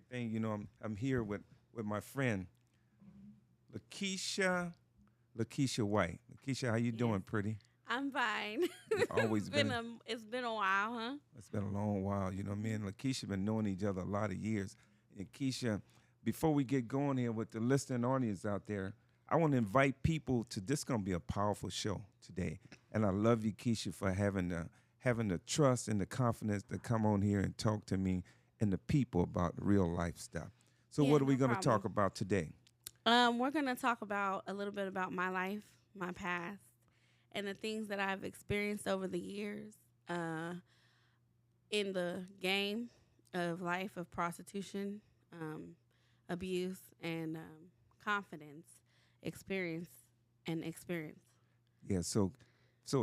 thing. I'm here with my friend Lakisha, Lakisha White. Lakisha, how you Yes, doing, pretty? I'm fine. You always been. It's been a while, huh? It's been a long while. Me and Lakisha been knowing each other a lot of years. And Keisha, before we get going here with the listening audience out there, I want to invite people to this. Gonna be a powerful show today, and I love you, Keisha, for having the trust and the confidence to come on here and talk to me and the people about real life stuff. So, Yeah, what are we no gonna talk problem. about today? We're gonna talk about a little bit about my life, my past, and the things that I've experienced over the years, uh, in the game of life of prostitution, um, abuse, and confidence, experience, and experience. Yeah, so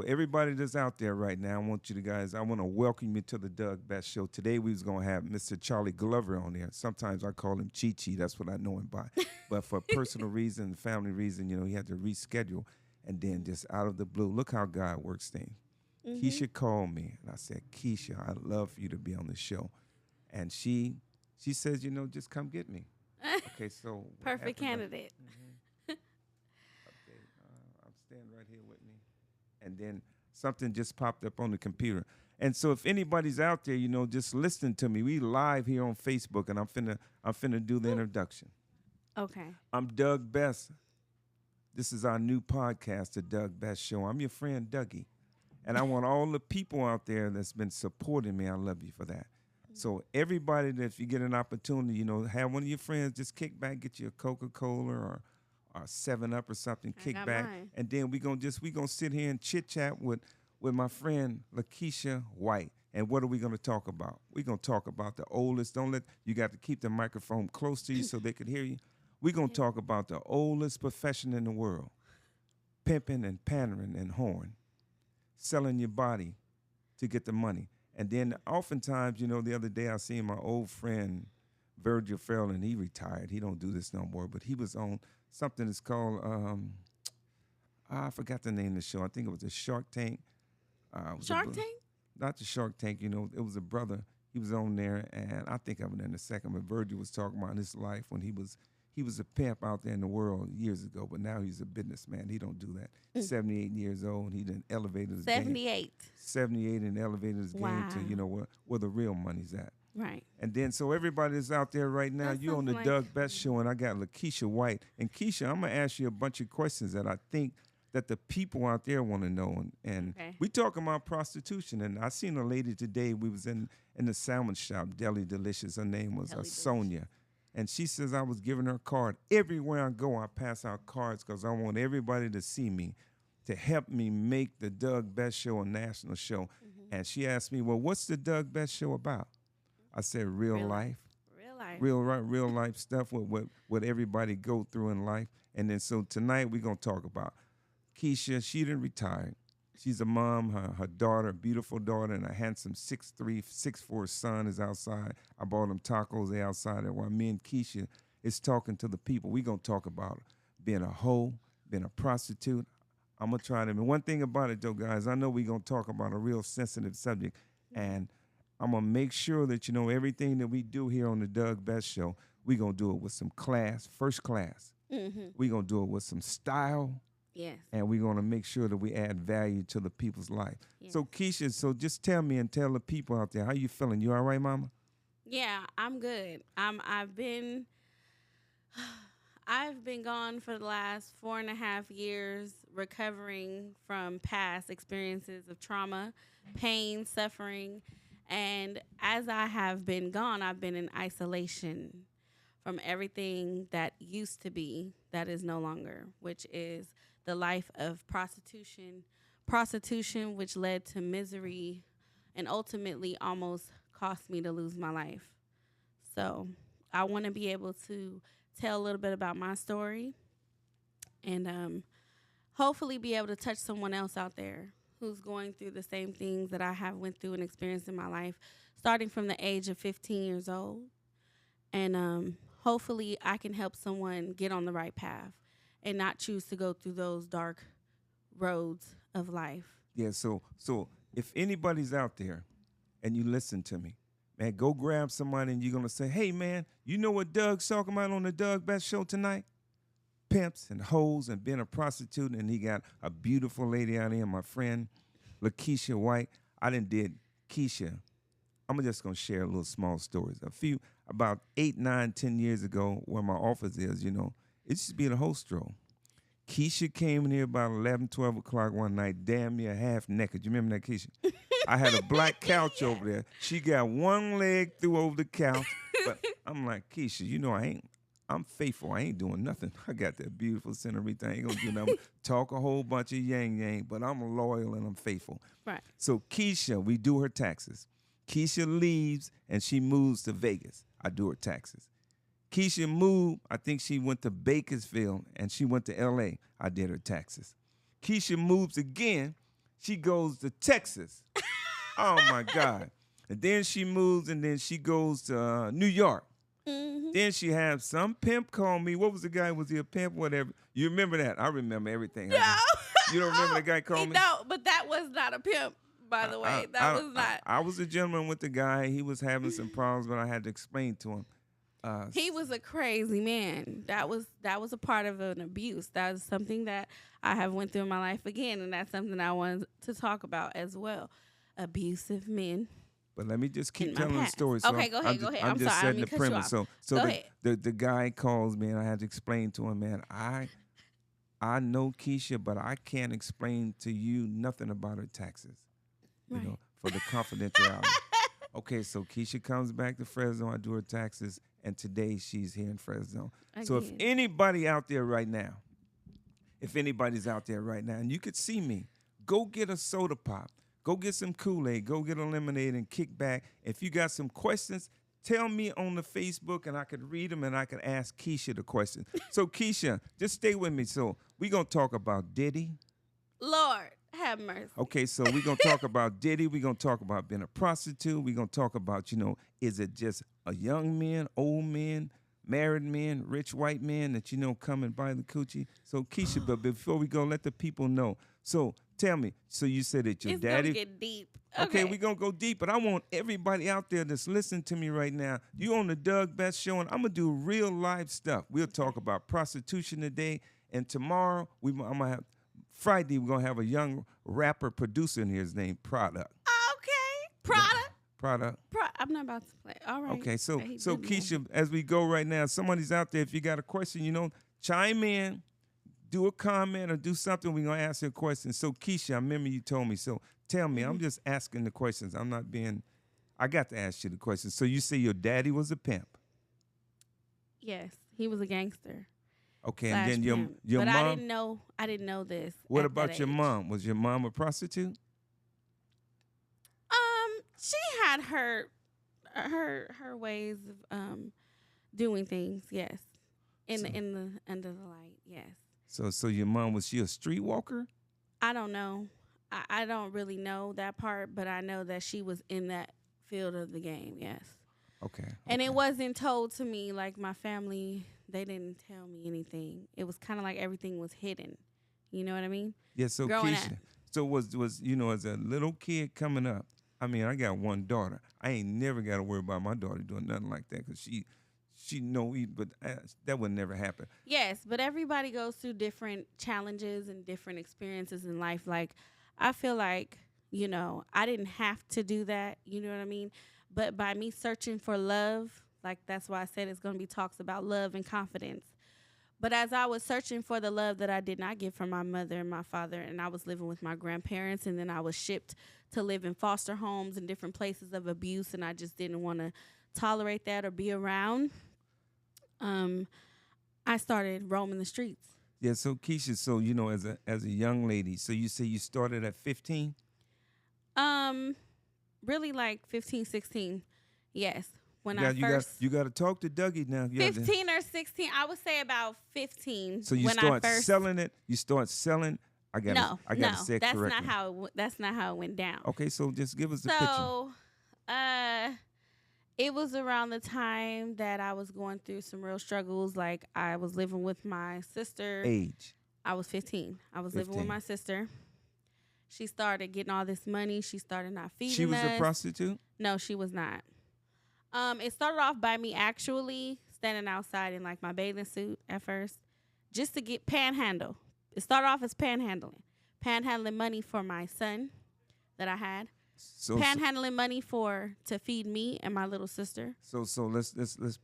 everybody that's out there right now, I want to welcome you to the Doug Best Show. Today we was gonna have Mr. Charlie Glover on there. Sometimes I call him Chi Chi, that's what I know him by. But for personal reason, family reason, he had to reschedule. And then just out of the blue, look how God works things. Mm-hmm. Keisha called me and I said, Keisha, I'd love for you to be on the show. And she says, just come get me. Okay, so what Perfect happened? candidate. Okay, I'm staying right here with me. And then something just popped up on the computer. And so if anybody's out there, just listening to me, we live here on Facebook, and I'm finna do the introduction. Okay. I'm Doug Best. This is our new podcast, the Doug Best Show. I'm your friend Dougie. And I want all the people out there that's been supporting me. I love you for that. So everybody that if you get an opportunity, have one of your friends just kick back, get you a Coca-Cola or 7 Up or something, I kick got back. mine. And then we gonna sit here and chit chat with my friend Lakisha White. And what are we gonna talk about? We're gonna talk about the oldest. Don't let you got to keep the microphone close to you so they can hear you. We're gonna Yeah. talk about the oldest profession in the world. Pimping and pandering and whoring, selling your body to get the money. And then oftentimes, the other day I seen my old friend Virgil Farrell, and he retired. He don't do this no more, but he was on something that's called I forgot the name of the show. I think it was the Shark Tank. It was Shark Tank? not the Shark Tank. It was a brother. He was on there, and I think of it in a second. But Virgil was talking about his life when he was a pimp out there in the world years ago, but now he's a businessman. He don't do that. 78 years old. He done elevated his game. 78. 78 and elevated his game to Wow. where the real money's at. Right. And then so everybody that's out there right now, That you on sounds the like Doug Best Show, and I got Lakisha White. And Keisha, I'm gonna ask you a bunch of questions that I think that the people out there want to know. And Okay. we talking about prostitution. And I seen a lady today. We was in the salmon shop, Deli Delicious. Her name was Deli Delicious. Sonia. And she says I was giving her a card. Everywhere I go, I pass out cards because I want everybody to see me, to help me make the Doug Best Show a national show. And she asked me, well, what's the Doug Best Show about? I said, real Real life. life, Real life. real life stuff with what everybody go through in life. And then so tonight we're gonna talk about Keisha. She didn't retire. She's a mom. Her daughter, beautiful daughter, and a handsome 6'3", 6'4" son is outside. I bought them tacos. They outside there. While me and Keisha is talking to the people. We're gonna talk about being a hoe, being a prostitute. I'm gonna try them. And one thing about it though, guys, I know we're gonna talk about a real sensitive subject. And I'm gonna make sure that everything that we do here on the Doug Best Show, we're gonna do it with some class, first class. Mm-hmm. We're gonna do it with some style, Yes. and we're gonna make sure that we add value to the people's life. Yes. So Keisha, so just tell me and tell the people out there, how you feeling? You all right, mama? Yeah, I'm good. I've been gone for the last 4.5 years, recovering from past experiences of trauma, pain, suffering, and as I have been gone, I've been in isolation from everything that used to be that is no longer, which is the life of prostitution, which led to misery and ultimately almost cost me to lose my life. So I want to be able to tell a little bit about my story and hopefully be able to touch someone else out there who's going through the same things that I have went through and experienced in my life, starting from the age of 15 years old. And hopefully I can help someone get on the right path and not choose to go through those dark roads of life. Yeah. So if anybody's out there, and you listen to me, Man, go grab somebody and you're going to say, hey, man, you know what Doug's talking about on the Doug Best Show tonight? Pimps and hoes and being a prostitute. And he got a beautiful lady out here, my friend, Lakisha White. I done did Keisha. I'm just going to share a little small stories. About 8, 9, 10 years ago, where my office is, it used to be in a hostro. Keisha came in here about 11, 12 o'clock one night, damn near half naked. You remember that, Keisha? I had a black couch over there. She got one leg through over the couch. But I'm like, Keisha, I'm faithful. I ain't doing nothing. I got that beautiful senorita. I ain't going to do nothing. Talk a whole bunch of yang, but I'm loyal and I'm faithful. Right. So Keisha, we do her taxes. Keisha leaves and she moves to Vegas. I do her taxes. Keisha moved, I think she went to Bakersfield and she went to L.A. I did her taxes. Keisha moves again. She goes to Texas. Oh, my God. And then she moves and then she goes to New York. Mm-hmm. Then she had some pimp call me. What was the guy? Was he a pimp? Whatever. You remember that? I remember everything. No. You don't remember the guy calling me? No, but that was not a pimp, by the way. That was not. I was a gentleman with the guy. He was having some problems, but I had to explain to him. He was a crazy man. That was a part of an abuse. That was something that I have went through in my life again, and that's something I wanted to talk about as well. Abusive men. But let me just keep telling the story. So okay, go ahead. I'm just setting the premise. So the guy calls me, and I had to explain to him, man, I know Keisha, but I can't explain to you nothing about her taxes, right. For the confidentiality. Okay, so Keisha comes back to Fresno. I do her taxes, and today she's here in Fresno. Again. So if anybody's out there right now, and you could see me, go get a soda pop. Go get some Kool-Aid. Go get a lemonade and kick back. If you got some questions, tell me on the Facebook, and I could read them, and I could ask Keisha the question. So, Keisha, just stay with me. So we're going to talk about Diddy. Lord, have mercy. Okay, so we're going to talk about Diddy. We're going to talk about being a prostitute. We're going to talk about, is it just a young man, old man, married men, rich white men that, come and buy the coochie? So, Keisha, but before we go, let the people know. So, tell me, so you said that your daddy... It's going to get deep. Okay, we're going to go deep, but I want everybody out there that's listening to me right now. You on the Doug Best Show, and I'm going to do real live stuff. We'll talk about prostitution today, and tomorrow, Friday, we're going to have a young rapper producer in here. His name, Product. Okay, Product. I'm not about to play. All right. Okay, so Keisha, as we go right now, somebody's out there, if you got a question, chime in. Do a comment or do something. We're going to ask you a question. So, Keisha, I remember you told me. So, tell me. I'm just asking the questions. I got to ask you the questions. So, you say your daddy was a pimp? Yes, he was a gangster. Okay, and then your but mom? I didn't know this. What about your mom? Was your mom a prostitute? She had her ways of doing things, yes. Under the light, yes. So your mom, was she a streetwalker? I don't know. I don't really know that part, but I know that she was in that field of the game, yes. Okay. And it wasn't told to me, like my family, they didn't tell me anything. It was kind of like everything was hidden. You know what I mean? Yeah, so Keisha, so was as a little kid coming up, I mean, I got one daughter. I ain't never got to worry about my daughter doing nothing like that because she but that would never happen. Yes, but everybody goes through different challenges and different experiences in life. Like, I feel like, I didn't have to do that. You know what I mean? But by me searching for love, like that's why I said it's going to be talks about love and confidence. But as I was searching for the love that I did not get from my mother and my father, and I was living with my grandparents, and then I was shipped to live in foster homes and different places of abuse, and I just didn't want to tolerate that or be around. I started roaming the streets. Yeah, so Keisha, so as a young lady, so you say you started at 15? Really like 15, 16. Yes. You got to talk to Dougie now. 15 or 16. I would say about 15. So you start selling it. You start selling. I got to say it correctly. That's not how it went down. Okay, so just give us the picture. So, it was around the time that I was going through some real struggles. Like, I was living with my sister. Age? I was 15. I was living with my sister. She started getting all this money. She started not feeding us. She was a prostitute? No, she was not. It started off by me actually standing outside in like my bathing suit at first, just to get panhandle. It started off as panhandling money for my son that I had, panhandling money to feed me and my little sister. So let's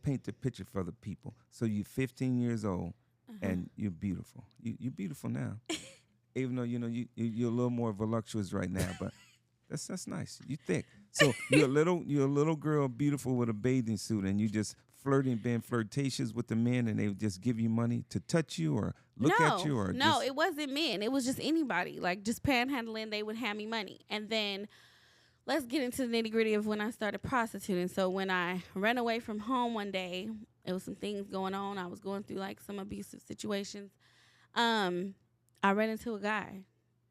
paint the picture for the people. So you're 15 years old and you're beautiful. You're beautiful now, even though you're a little more voluptuous right now, but that's nice. You thick. So you're a little girl, beautiful with a bathing suit, and you just being flirtatious with the men, and they would just give you money to touch you or look at you, or no, it wasn't men. It was just anybody, like just panhandling. They would hand me money, and then let's get into the nitty gritty of when I started prostituting. So when I ran away from home one day, there was some things going on. I was going through like some abusive situations. I ran into a guy,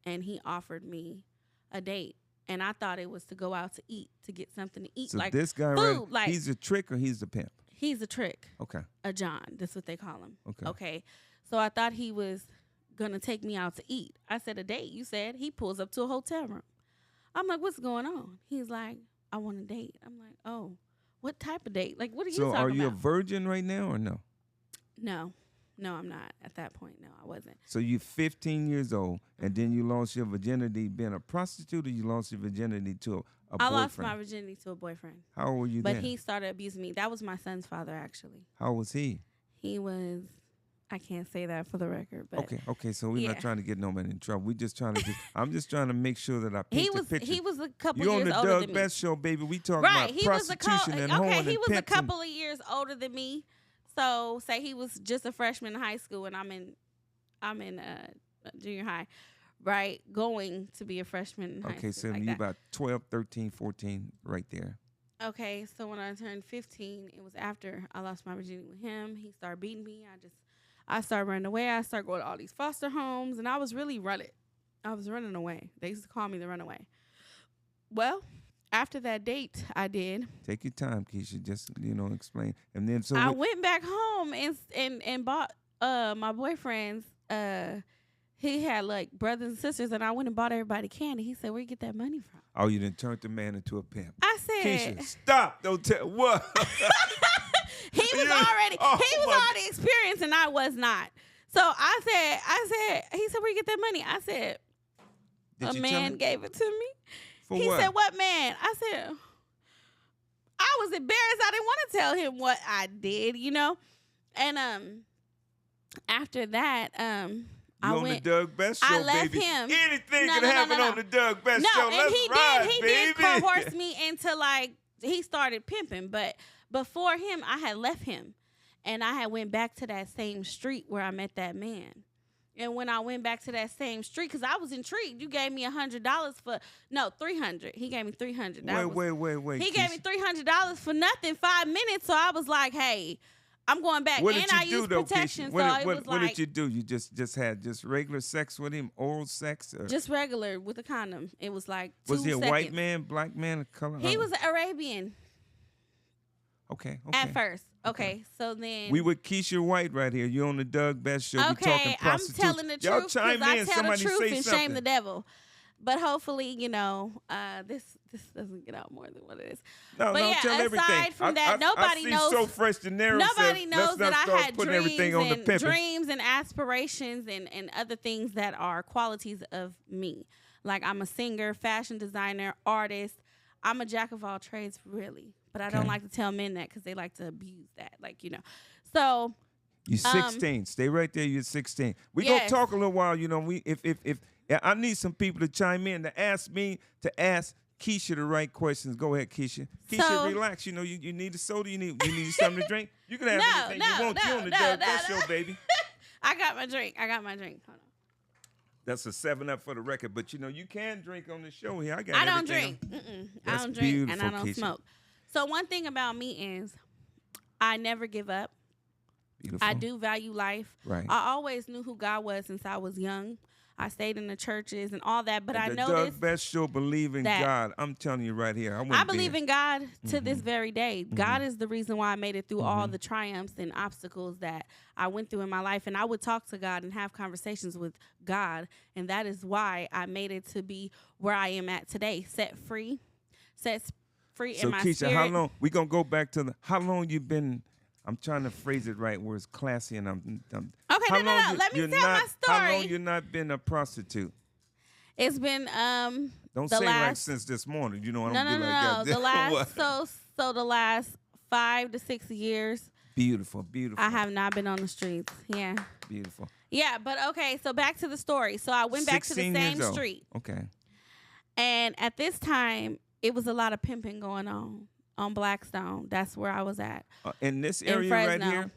and he offered me a date. And I thought it was to go out to eat, to get something to eat. So like this guy, food, like he's a trick or he's a pimp? He's a trick. Okay. A John. That's what they call him. Okay. So I thought he was going to take me out to eat. I said, a date, you said. He pulls up to a hotel room. I'm like, what's going on? He's like, I want a date. I'm like, oh, what type of date? Like, what are you talking about? So are you a virgin right now or no? No, I'm not. At that point, no, I wasn't. So you're 15 years old, and then you lost your virginity being a prostitute, or you lost your virginity to a boyfriend? I lost my virginity to a boyfriend. How old were you then? But he started abusing me. That was my son's father, actually. How old was he? He was, I can't say that for the record. But Okay. So we're not trying to get nobody in trouble. We're just trying to. I'm just trying to make sure that I paint the picture. He was a couple You're years older on the than Doug me. Best Show, baby. We talking about prostitution and hoeing and he was a pimping. couple of years older than me. So say he was just a freshman in high school, and I'm in junior high, right? Going to be a freshman in high school. Okay, so like you that. about 12, 13, 14 right there. Okay, so when I turned 15, it was after I lost my virginity with him. He started beating me. I started running away. I started going to all these foster homes, and I was really running. I was running away. They used to call me the runaway. Well, after that date, I did. Take your time, Keisha. Just explain. And then I went back home and bought my boyfriend's. He had like brothers and sisters, and I went and bought everybody candy. He said, "Where you get that money from?" Oh, you done turned the man into a pimp. I said, Keisha, stop! Don't tell what. He was already experienced, and I was not. So I said, he said, "Where you get that money?" I said, "A man gave it to me." He said, "What man?" I said, I was embarrassed. I didn't want to tell him what I did, And after that, I went. On the Doug Best Show, I left baby. him. Anything can happen on the Doug Best Show. And Let's ride, he baby. did coerce me into he started pimping. But before him, I had left him, and I had went back to that same street where I met that man. And when I went back to that same street, because I was intrigued, you gave me $100 for $300. He gave me $300. Wait. He gave me $300 for nothing, 5 minutes. So I was like, hey, I'm going back. What did I you used do, though, protection. Keisha? What did you do? You just had regular sex with him, oral sex? Or? Just regular with a condom. It was like 2 Was he a seconds. white man, black man, a color? He was Arabian. Okay. At first. Okay. So then. We with Keisha White right here. You on the Doug Best Show. We talking I'm prostitutes. telling the Y'all truth chime because I in. tell Somebody the truth say and something. shame the devil. But hopefully, this doesn't get out more than what it is. No, aside tell everything. from that, nobody knows. So fresh de Niro Nobody says, knows that I had putting everything on the dreams and aspirations and other things that are qualities of me. Like I'm a singer, fashion designer, artist. I'm a jack of all trades, really. But I don't like to tell men that because they like to abuse that. So. You're 16. Stay right there. You're 16. We're going to talk a little while. If I need some people to chime in to ask Keisha the right questions. Go ahead, Keisha. Keisha, relax. You need a soda. You need something to drink. You can have anything you want. You on the Doug Best Show, baby. I got my drink. Hold on. That's a 7-Up for the record. But, you can drink on the show here. I don't drink. I don't drink, and I don't Keisha. smoke. So one thing about me is I never give up. Beautiful. I do value life. Right. I always knew who God was since I was young. I stayed in the churches and all that, but I the noticed Doug Best Show believe in God. I'm telling you right here. I believe in God to this very day. God is the reason why I made it through all the triumphs and obstacles that I went through in my life. And I would talk to God and have conversations with God. And that is why I made it to be where I am at today. Set free, set free So in my Keisha, spirit. how long? We gonna go back to how long you been? I'm trying to phrase it right where it's classy and I'm Okay, how no. long Let me you're tell not, my story. How long you not been a prostitute? It's been Don't the say last, like since this morning. You know, I no, don't no, be no, like no. that. The last What? so the last 5 to 6 years, Beautiful, beautiful. I have not been on the streets. Yeah. Beautiful. Yeah, but okay, so back to the story. So I went back to the 16 same years old. street. Okay. And at this time, it was a lot of pimping going on Blackstone. That's where I was at. In this In area Fresno, right here.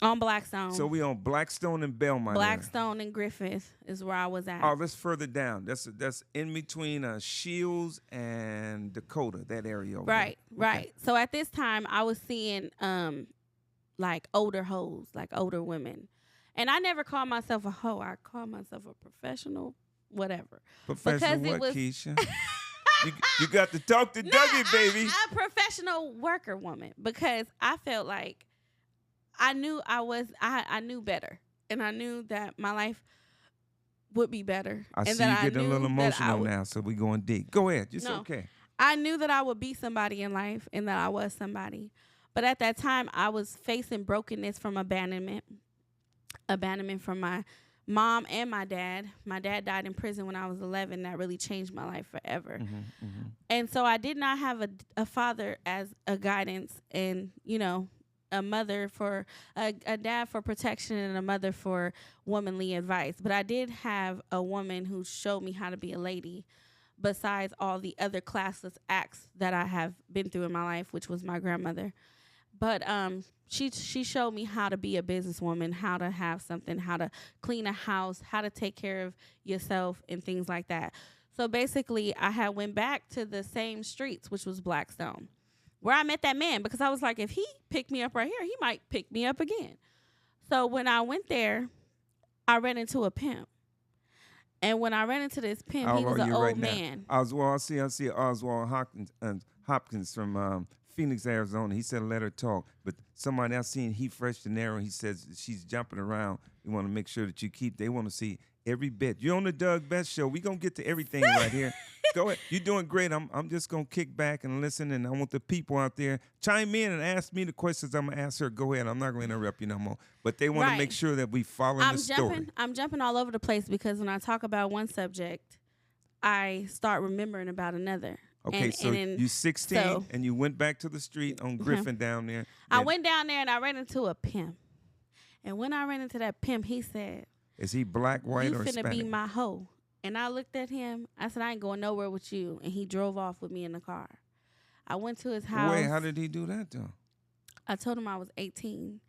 on Blackstone. So we on Blackstone and Belmont. Blackstone and Griffith is where I was at. Oh, that's further down. That's in between Shields and Dakota. That area over Right, there. right. Okay. So at this time, I was seeing like older hoes, like older women. And I never called myself a hoe. I called myself a professional, whatever. Professional Because it what, was Keisha? you got to talk to Dougie, baby. A professional worker woman, because I felt like I knew I knew better, and I knew that my life would be better. I and see that you getting a little emotional would, now, so we going deep. Go ahead. It's No. okay. I knew that I would be somebody in life and that I was somebody. But at that time, I was facing brokenness from abandonment from my mom and my dad. My dad died in prison when I was 11. That really changed my life forever. And so I did not have a father as a guidance and, a mother for a dad for protection and a mother for womanly advice. But I did have a woman who showed me how to be a lady, besides all the other classless acts that I have been through in my life, which was my grandmother. But she showed me how to be a businesswoman, how to have something, how to clean a house, how to take care of yourself and things like that. So basically, I had went back to the same streets, which was Blackstone, where I met that man, because I was like, if he picked me up right here, he might pick me up again. So when I went there, I ran into a pimp. And when I ran into this pimp, he was an old man. I see Oswald Hopkins from Phoenix, Arizona. He said let her talk, but somebody else seen he fresh and narrow. He says she's jumping around. You want to make sure that you keep. They want to see every bit. You're on the Doug Best Show. We gonna get to everything right here. Go ahead. You're doing great. I'm just gonna kick back and listen, and I want the people out there chime in and ask me the questions I'm gonna ask her. Go ahead. I'm not gonna interrupt you no more. But they want to make sure that we follow the story. I'm jumping all over the place, because when I talk about one subject, I start remembering about another. Okay, so you're 16 and you went back to the street on Griffin down there. I went down there and I ran into a pimp. And when I ran into that pimp, he said, is he black, white, or Hispanic? You finna be my hoe. And I looked at him. I said, I ain't going nowhere with you. And he drove off with me in the car. I went to his house. Wait, how did he do that, though? I told him I was 18.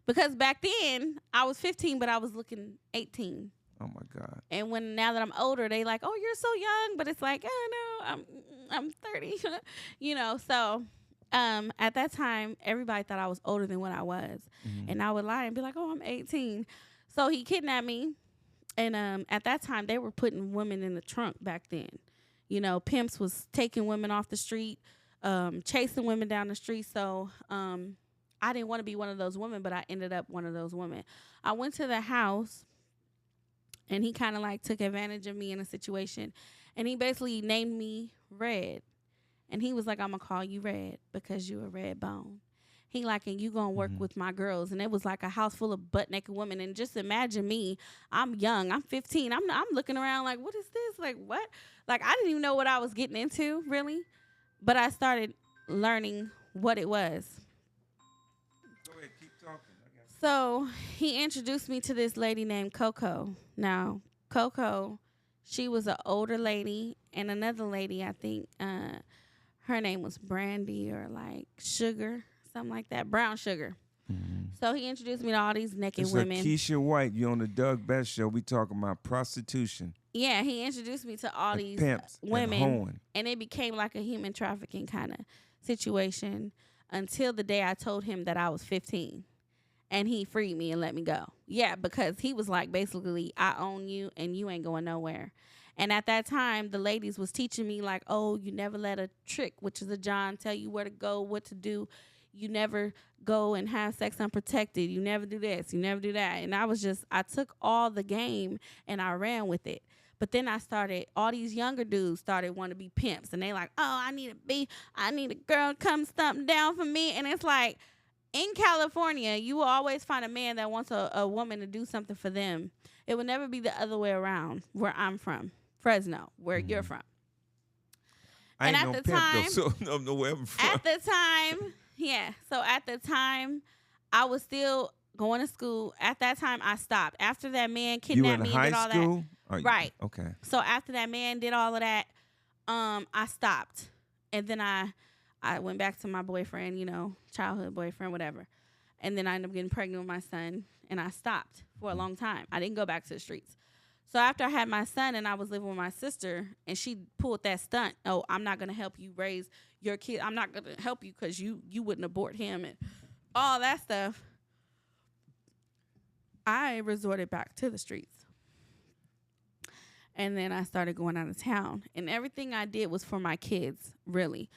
Because back then, I was 15, but I was looking 18. Oh, my God. And now that I'm older, they like, oh, you're so young. But it's like, oh, no, I'm 30. So at that time, everybody thought I was older than what I was. And I would lie and be like, oh, I'm 18. So he kidnapped me. And at that time, they were putting women in the trunk back then. Pimps was taking women off the street, chasing women down the street. So I didn't want to be one of those women, but I ended up one of those women. I went to the house, and he kind of like took advantage of me in a situation. And he basically named me Red. And he was like, I'm going to call you Red because you a red bone. He like, and you going to work with my girls. And it was like a house full of butt-naked women. And just imagine me. I'm young. I'm 15. I'm looking around like, what is this? Like, what? Like, I didn't even know what I was getting into, really. But I started learning what it was. Go ahead, keep talking. So he introduced me to this lady named Coco. Now, Coco, she was an older lady, and another lady, I think, her name was Brandy or like Sugar, something like that, Brown Sugar. So he introduced me to all these naked women. Lakisha White, you on the Doug Best Show. We talking about prostitution. Yeah, he introduced me to all these pimps women, and it became like a human trafficking kind of situation until the day I told him that I was 15. And he freed me and let me go. Yeah, because he was like, basically, I own you and you ain't going nowhere. And at that time, the ladies was teaching me like, oh, you never let a trick, which is a John, tell you where to go, what to do. You never go and have sex unprotected. You never do this. You never do that. And I took all the game and I ran with it. But then all these younger dudes started wanting to be pimps. And they like, oh, I need a girl to come stomp down for me. And it's like, in California, you will always find a man that wants a woman to do something for them. It will never be the other way around where I'm from, Fresno, where you're from. I ain't no pimp though, so no where I'm from. At the time, so at the time, I was still going to school. At that time, I stopped. After that man kidnapped me and did all that. Right. Okay. So after that man did all of that, I stopped. And then I went back to my boyfriend, childhood boyfriend, whatever. And then I ended up getting pregnant with my son, and I stopped for a long time. I didn't go back to the streets. So after I had my son and I was living with my sister, and she pulled that stunt, oh, I'm not going to help you raise your kid. I'm not going to help you because you wouldn't abort him and all that stuff. I resorted back to the streets. And then I started going out of town. And everything I did was for my kids, really.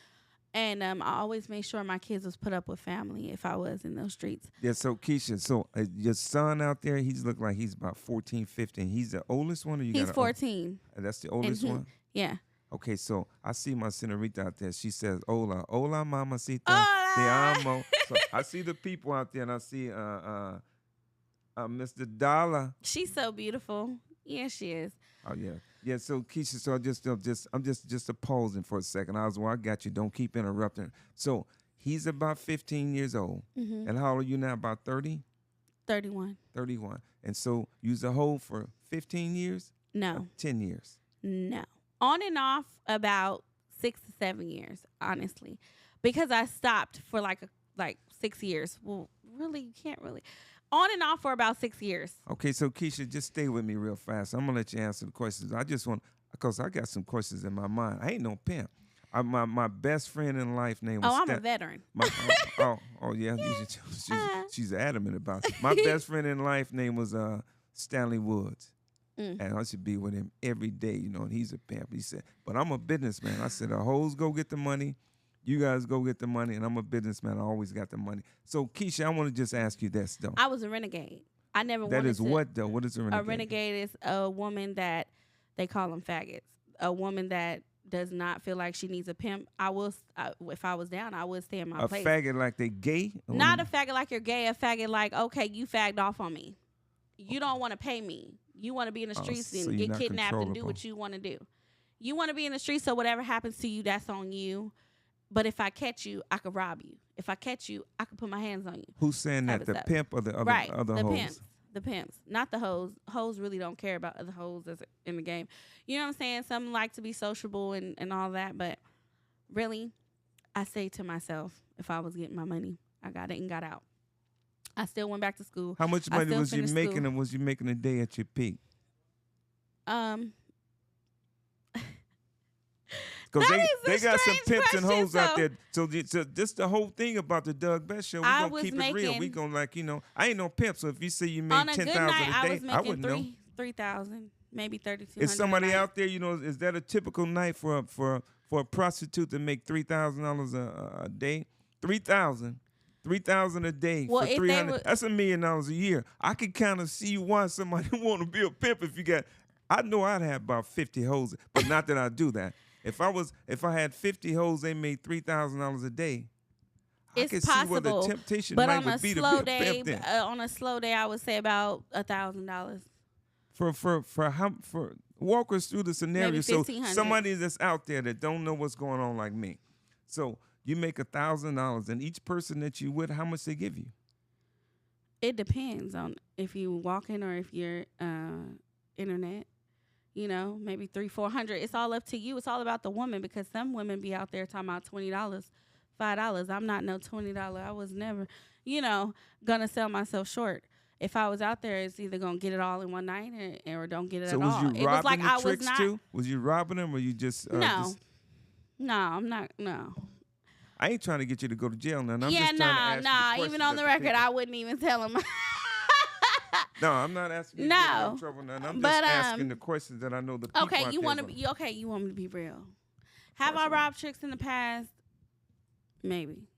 And I always made sure my kids was put up with family if I was in those streets. Yeah, so Keisha, your son out there, he's look like he's about 14, 15. He's the oldest one? Or he's 14. That's the oldest one? Yeah. Okay, so I see my senorita out there. She says, hola, mamacita, Hola. te amo. So I see the people out there, and I see Mr. Dollar. She's so beautiful. Yeah, she is. Oh yeah, yeah. So Keisha, so I'm just pausing for a second. I got you. Don't keep interrupting. So he's about 15 years old, and how old are you now? About 30? 31. 31. And so you was a hoe for 15 years? No. 10 years? No. On and off about 6 to 7 years, honestly, because I stopped for like 6 years. Well, really, you can't really. On and off for about 6 years. Okay, so Keisha, just stay with me real fast. I'm gonna let you answer the questions. I just want, because I got some questions in my mind. I ain't no pimp. My best friend in life name was. Oh, I'm a veteran. Yeah, she's adamant about it. My best friend in life name was Stanley Woods, and I should be with him every day. And he's a pimp. He said, but I'm a businessman. I said, the hoes go get the money. You guys go get the money, and I'm a businessman. I always got the money. So, Keisha, I want to just ask you this, though. I was a renegade. I never wanted to. That is what, though? What is a renegade? A renegade is a woman that, they call them faggots. A woman that does not feel like she needs a pimp. If I was down, I would stay in my place. A faggot like they gay? Not a faggot like you're gay. A faggot like, okay, you fagged off on me. You don't want to pay me. You want to be in the streets and get kidnapped and do what you want to do. You want to be in the streets, so whatever happens to you, that's on you. But if I catch you, I could rob you. If I catch you, I could put my hands on you. Who's saying that? The pimp or the other hoes? The pimps, not the hoes. Hoes really don't care about other hoes that's in the game. You know what I'm saying? Some like to be sociable and all that, but really, I say to myself, if I was getting my money, I got it and got out. I still went back to school. How much money was you making, and was you making a day at your peak? Because they got some pimps and hoes out there. So this the whole thing about the Doug Best Show. We're going to keep it real. We're going to I ain't no pimp. So if you say you make 10,000 a day, I wouldn't know. 3,000, maybe 3,200. Is somebody out there, is that a typical night for a prostitute to make $3,000 a day? 3,000 a day for 300. That's $1 million a year. I could kind of see why somebody want to be a pimp if you got. I know I'd have about 50 hoes, but not that I do that. If I had 50 hoes, they made $3,000 a day. It's I could possible, see what the temptation but might be to be a pimp then. On a slow day, I would say about $1,000. For walk us through the scenario. Maybe So 1,500. somebody that's out there that don't know what's going on like me. So you make $1,000, and each person that you with, how much they give you? It depends on if you walking or if you're internet. Maybe $300-400. It's all up to you. It's all about the woman, because some women be out there talking about $20, $5. I'm not no $20. I was never, gonna sell myself short. If I was out there, it's either gonna get it all in one night or don't get it at all. So was you robbing the tricks too? Was you robbing them, or you just no, I'm not. No. I ain't trying to get you to go to jail now. I'm just trying to ask you even on the record, I wouldn't even tell them. No, I'm not asking you to get in trouble now. I'm just asking the questions that I know the people Okay, you want me to be real. Have I robbed tricks in the past? Maybe.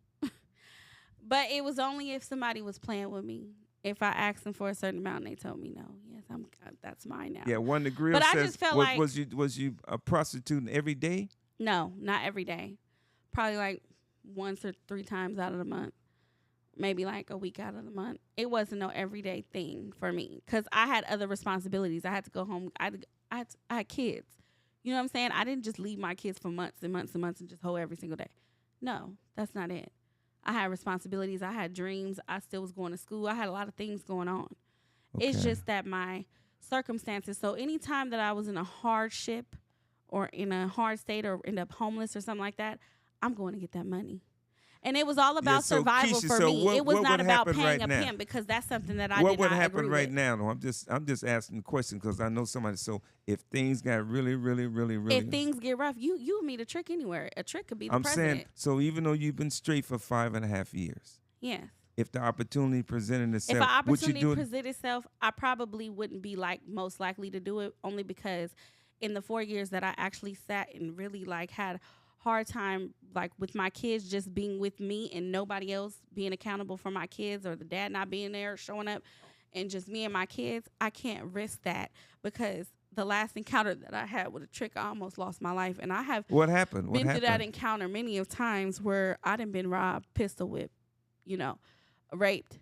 But it was only if somebody was playing with me. If I asked them for a certain amount and they told me no, yes, that's mine now. Yeah, One the Grill But I says, just felt was you a prostitute every day? No, not every day. Probably like once or 3 times out of the month. Maybe like a week out of the month. It wasn't no everyday thing for me because I had other responsibilities. I had to go home. I had kids. You know what I'm saying? I didn't just leave my kids for months and months and months and just hoe every single day. No, that's not it. I had responsibilities. I had dreams. I still was going to school. I had a lot of things going on. Okay. It's just that my circumstances. So anytime that I was in a hardship or in a hard state or end up homeless or something like that, I'm going to get that money. And it was all about survival Keisha, for me. It was not about paying a now? pimp because that's something that I what did would not happen agree right with. now? No, I'm just asking the question because I know somebody. So if things got really, if things get rough, you meet a trick anywhere. A trick could be the I'm president. saying, so even though you've been straight for 5.5 years, yes. If the opportunity presented itself, if an would you opportunity do it? presented itself, I probably wouldn't be like most likely to do it, only because in the 4 years that I actually sat and really like had hard time like with my kids just being with me and nobody else being accountable for my kids or the dad not being there showing up and just me and my kids, I can't risk that because the last encounter that I had with a trick, I almost lost my life. And I have What happened? been through that encounter many of times where I done been robbed, pistol whipped, raped,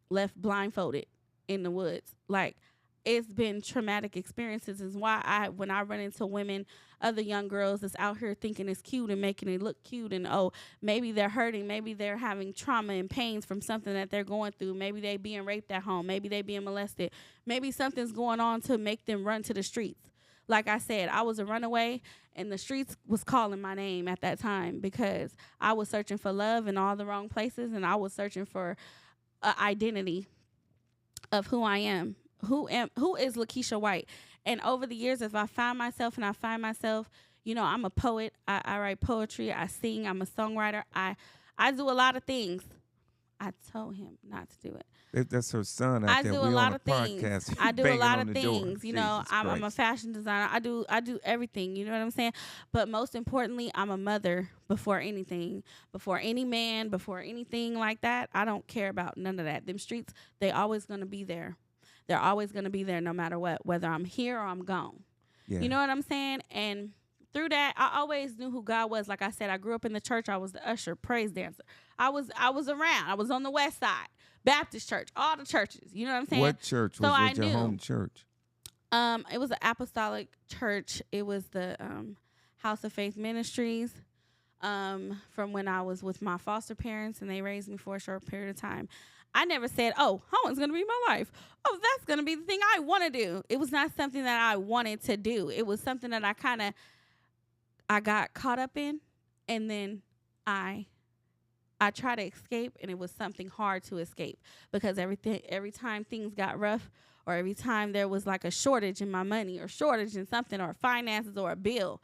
left blindfolded in the woods. Like, it's been traumatic experiences is why when I run into women, other young girls that's out here thinking it's cute and making it look cute and, oh, maybe they're hurting, maybe they're having trauma and pains from something that they're going through, maybe they being raped at home, maybe they being molested, maybe something's going on to make them run to the streets. Like I said, I was a runaway and the streets was calling my name at that time because I was searching for love in all the wrong places and I was searching for an identity of who I am. Who is Lakisha White? And over the years, if I find myself, I'm a poet. I write poetry. I sing. I'm a songwriter. I do a lot of things. I told him not to do it. That's her son out there. I do a lot of things. I do a lot of things. I'm a fashion designer. I do everything. You know what I'm saying? But most importantly, I'm a mother before anything, before any man, before anything like that. I don't care about none of that. Them streets, they always going to be there. They're always going to be there no matter what, whether I'm here or I'm gone. Yeah. You know what I'm saying? And through that, I always knew who God was. Like I said, I grew up in the church. I was the usher, praise dancer. I was around. I was on the west side, Baptist church, all the churches. You know what I'm saying? What church was your home church? It was an apostolic church. It was the House of Faith Ministries from when I was with my foster parents, and they raised me for a short period of time. I never said, oh, home's going to be my life. Oh, that's going to be the thing I want to do. It was not something that I wanted to do. It was something that I got caught up in, and then I tried to escape, and it was something hard to escape because every time things got rough or every time there was like a shortage in my money or shortage in something or finances or a bill,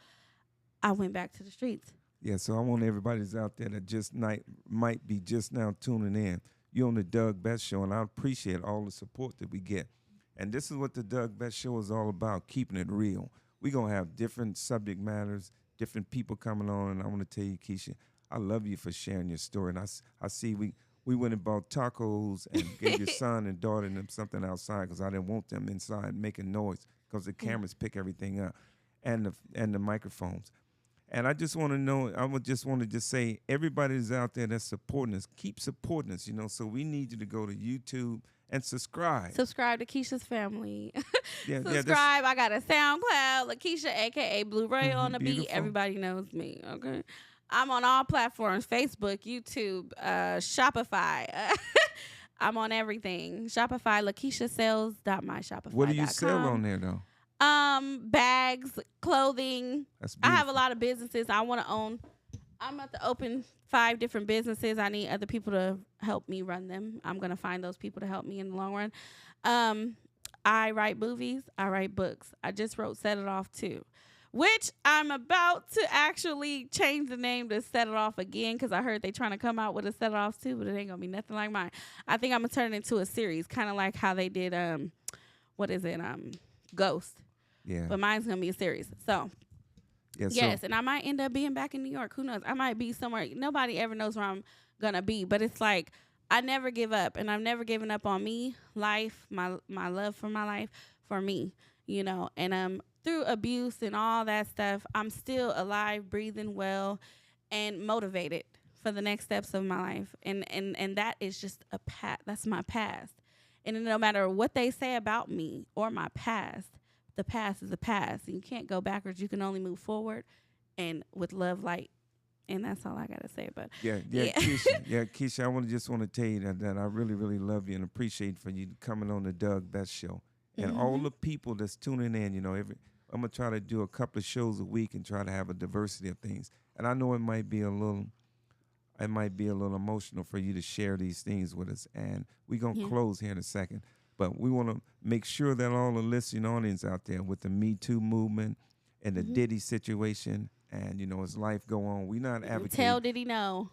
I went back to the streets. Yeah, so I want everybody that's out there that might be just now tuning in. You're on the Doug Best Show, and I appreciate all the support that we get. And this is what the Doug Best Show is all about, keeping it real. We're going to have different subject matters, different people coming on, and I want to tell you, Keisha, I love you for sharing your story. And I see we went and bought tacos and gave your son and daughter them something outside because I didn't want them inside making noise because the cameras pick everything up and the microphones. And I just want to know, I would just want to just say, everybody that's out there that's supporting us, keep supporting us, so we need you to go to YouTube and subscribe. Subscribe to Keisha's family. Subscribe. I got a SoundCloud, Lakisha, a.k.a. Blu-ray on the beat. Everybody knows me, okay? I'm on all platforms, Facebook, YouTube, Shopify. I'm on everything. Shopify, LakishaSells.myShopify.com. What do you sell on there, though? Bags, clothing. I have a lot of businesses I want to own. I'm about to open 5 different businesses. I need other people to help me run them. I'm going to find those people to help me in the long run. I write movies. I write books. I just wrote Set It Off 2, which I'm about to actually change the name to Set It Off again because I heard they trying to come out with a Set It Off 2, but it ain't going to be nothing like mine. I think I'm going to turn it into a series, kind of like how they did, Ghost. Yeah. But mine's going to be a series. So, yes, and I might end up being back in New York. Who knows? I might be somewhere. Nobody ever knows where I'm going to be. But it's like I never give up, and I've never given up on me, life, my love for my life, for me, and through abuse and all that stuff, I'm still alive, breathing well, and motivated for the next steps of my life. And that is just that's my past. And no matter what they say about me or my past, the past is the past. And you can't go backwards. You can only move forward, and with love, light. And that's all I gotta say about it. Yeah. Keisha, I just want to tell you that I really, really love you and appreciate for you coming on the Doug Best Show. And all the people that's tuning in, I'm gonna try to do a couple of shows a week and try to have a diversity of things. And I know it might be a little emotional for you to share these things with us. And we're gonna close here in a second. But we want to make sure that all the listening audience out there with the Me Too movement and the Diddy situation, and as life go on, we not advocating. Tell Diddy no.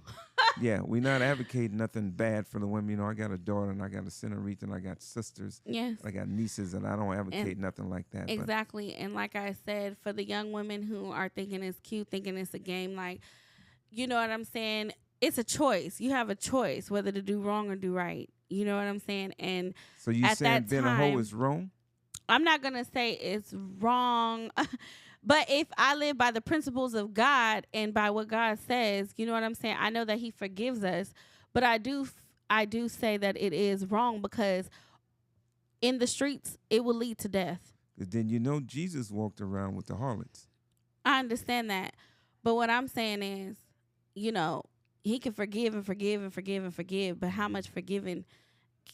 Yeah, we not advocating nothing bad for the women. I got a daughter and I got a senorita and I got sisters. Yes. I got nieces, and I don't advocate nothing like that. Exactly. And like I said, for the young women who are thinking it's cute, thinking it's a game, like, you know what I'm saying? It's a choice. You have a choice whether to do wrong or do right. You know what I'm saying? And so you saying being a hoe is wrong? I'm not going to say it's wrong. But if I live by the principles of God and by what God says, you know what I'm saying? I know that he forgives us, but I do say that it is wrong, because in the streets, it will lead to death. But then Jesus walked around with the harlots. I understand that. But what I'm saying is, he can forgive and forgive and forgive and forgive, but how much forgiving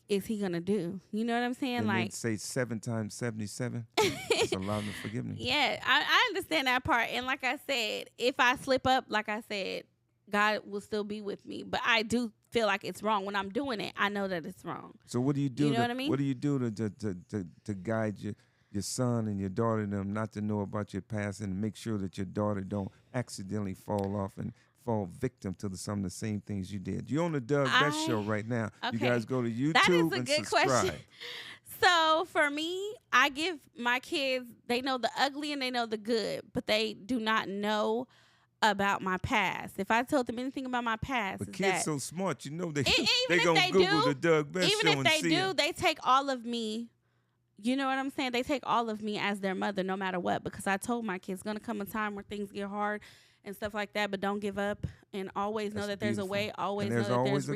is he gonna do? You know what I'm saying? And like, say 7 times 77. That's a lot of forgiveness. Yeah, I understand that part. And like I said, if I slip up, like I said, God will still be with me. But I do feel like it's wrong when I'm doing it. I know that it's wrong. So what do you do? You know what I mean? What do you do to guide your son and your daughter and them not to know about your past, and make sure that your daughter don't accidentally fall off and fall victim to some of the same things you did? You're on the Doug Best Show right now. Okay. You guys go to YouTube that is a and good subscribe. Question. So for me, I give my kids, they know the ugly and they know the good, but they do not know about my past. If I told them anything about my past, but kids so smart, they gonna they Google the Doug Best Show and see. Even if they do, they take all of me. You know what I'm saying? They take all of me as their mother, no matter what, because I told my kids, gonna come a time where things get hard and stuff like that, but don't give up, and always know that there's a way. Always know that there's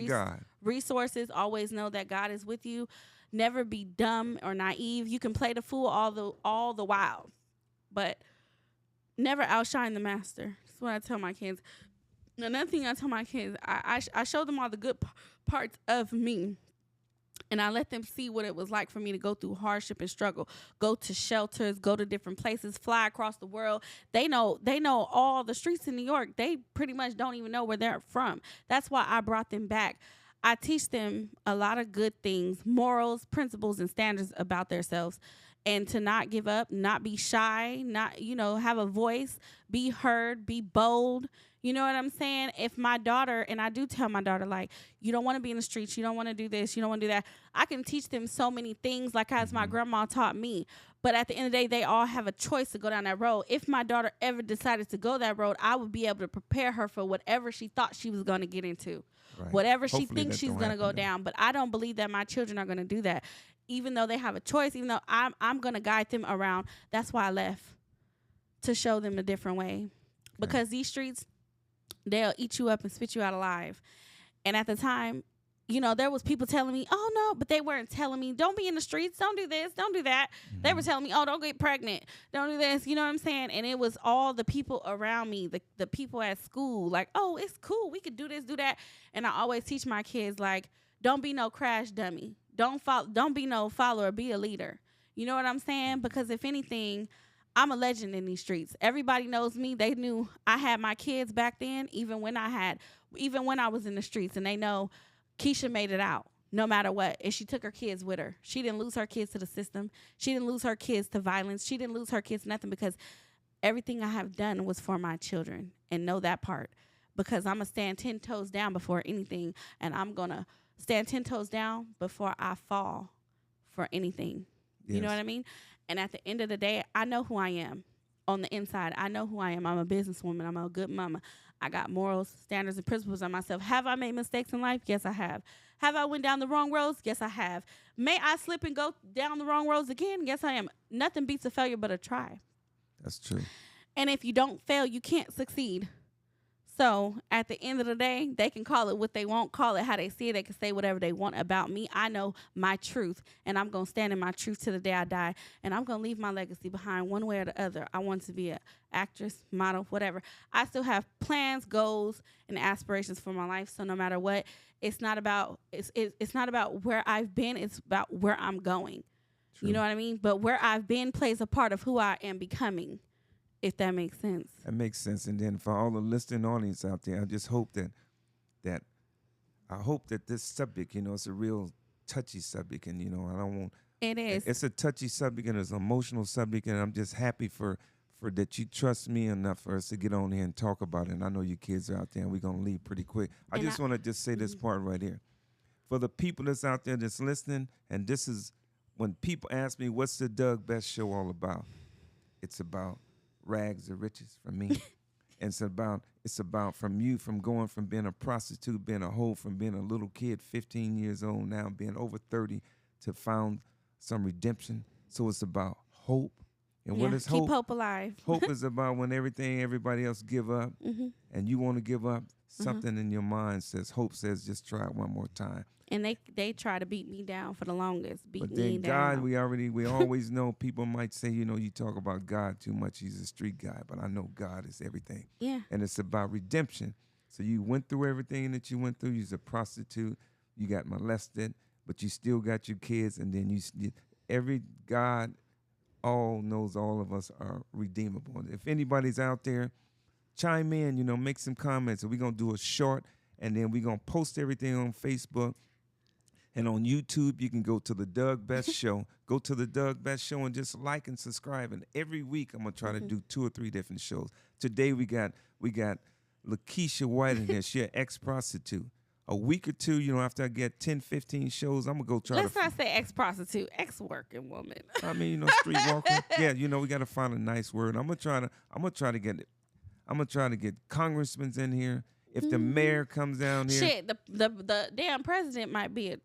resources. Always know that God is with you. Never be dumb or naive. You can play the fool all the while, but never outshine the master. That's what I tell my kids. Another thing I tell my kids, I show them all the good parts of me. And I let them see what it was like for me to go through hardship and struggle, go to shelters, go to different places, fly across the world. They know all the streets in New York. They pretty much don't even know where they're from. That's why I brought them back. I teach them a lot of good things, morals, principles, and standards about themselves, and to not give up, not be shy, not, have a voice, be heard, be bold. You know what I'm saying? If my daughter, and I do tell my daughter, like, you don't want to be in the streets, you don't want to do this, you don't want to do that. I can teach them so many things, like as my grandma taught me. But at the end of the day, they all have a choice to go down that road. If my daughter ever decided to go that road, I would be able to prepare her for whatever she thought she was going to get into. Right. Whatever she thinks she's going to go down. But I don't believe that my children are going to do that. Even though they have a choice, even though I'm going to guide them around. That's why I left, to show them a different way. Because these streets, they'll eat you up and spit you out alive. And at the time, there was people telling me, oh, no, but they weren't telling me, don't be in the streets, don't do this, don't do that. Mm-hmm. They were telling me, oh, don't get pregnant, don't do this, you know what I'm saying? And it was all the people around me, the people at school, like, oh, it's cool, we could do this, do that. And I always teach my kids, like, don't be no crash dummy. Don't be no follower, be a leader. You know what I'm saying? Because if anything, I'm a legend in these streets. Everybody knows me. They knew I had my kids back then, even when I was in the streets, and they know Keisha made it out no matter what. And she took her kids with her. She didn't lose her kids to the system. She didn't lose her kids to violence. She didn't lose her kids to nothing, because everything I have done was for my children, and know that part, because I'm going to stand 10 toes down before anything, and I'm going to stand 10 toes down before I fall for anything. Yes. You know what I mean? And at the end of the day, I know who I am on the inside. I know who I am. I'm a businesswoman. I'm a good mama. I got morals, standards, and principles on myself. Have I made mistakes in life? Yes, I have. Have I went down the wrong roads? Yes, I have. May I slip and go down the wrong roads again? Yes, I am. Nothing beats a failure but a try. That's true. And if you don't fail, you can't succeed. So at the end of the day, they can call it what they want, call it how they see it. They can say whatever they want about me. I know my truth, and I'm going to stand in my truth till the day I die. And I'm going to leave my legacy behind one way or the other. I want to be an actress, model, whatever. I still have plans, goals, and aspirations for my life. So no matter what, it's not about where I've been. It's about where I'm going. True. You know what I mean? But where I've been plays a part of who I am becoming. If that makes sense. That makes sense. And then for all the listening audience out there, I just hope that this subject, it's a real touchy subject. And, I don't want. It is. It's a touchy subject and it's an emotional subject. And I'm just happy for that you trust me enough for us to get on here and talk about it. And I know you kids are out there and we're going to leave pretty quick. I just want to just say this part right here. For the people that's out there that's listening, and this is when people ask me, what's the Doug Best Show all about? It's about rags to riches for me. And it's about from going from being a prostitute, being a hoe, from being a little kid, 15 years old now, being over 30, to found some redemption. So it's about hope. And what is hope? Keep hope alive. Hope is about when everybody else give up, and you want to give up, something in your mind says, hope says, just try it one more time. And they try to beat me down for the longest. But then God, we always know people might say, you talk about God too much. He's a street guy. But I know God is everything. Yeah. And it's about redemption. So you went through everything that you went through. You was a prostitute. You got molested. But you still got your kids. And then God all knows all of us are redeemable. And if anybody's out there, chime in, make some comments. And we're going to do a short. And then we're going to post everything on Facebook. And on YouTube, you can go to the Doug Best Show. Go to the Doug Best Show and just like and subscribe. And every week, I'm going to try to do 2 or 3 different shows. Today, we got Lakisha White in there. She an ex-prostitute. A week or two, after I get 10, 15 shows, I'm going to go try Let's not say ex-prostitute, ex-working woman. I mean, streetwalker. Yeah, we got to find a nice word. I'm going to try to get congressmen in here. If the mayor comes down here. Shit, the damn president might be a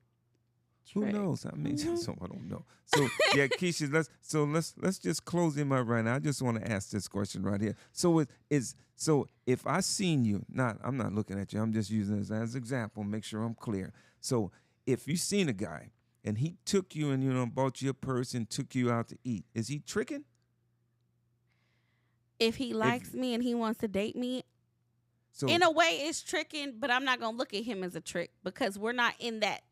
who knows? I mean, so I don't know. So yeah, Keisha, let's just close him up right now. I just want to ask this question right here. So if I seen you, I'm not looking at you. I'm just using this as an example. Make sure I'm clear. So if you seen a guy and he took you and bought you a purse and took you out to eat, is he tricking? If he likes me and he wants to date me, so in a way it's tricking, but I'm not gonna look at him as a trick because we're not in that.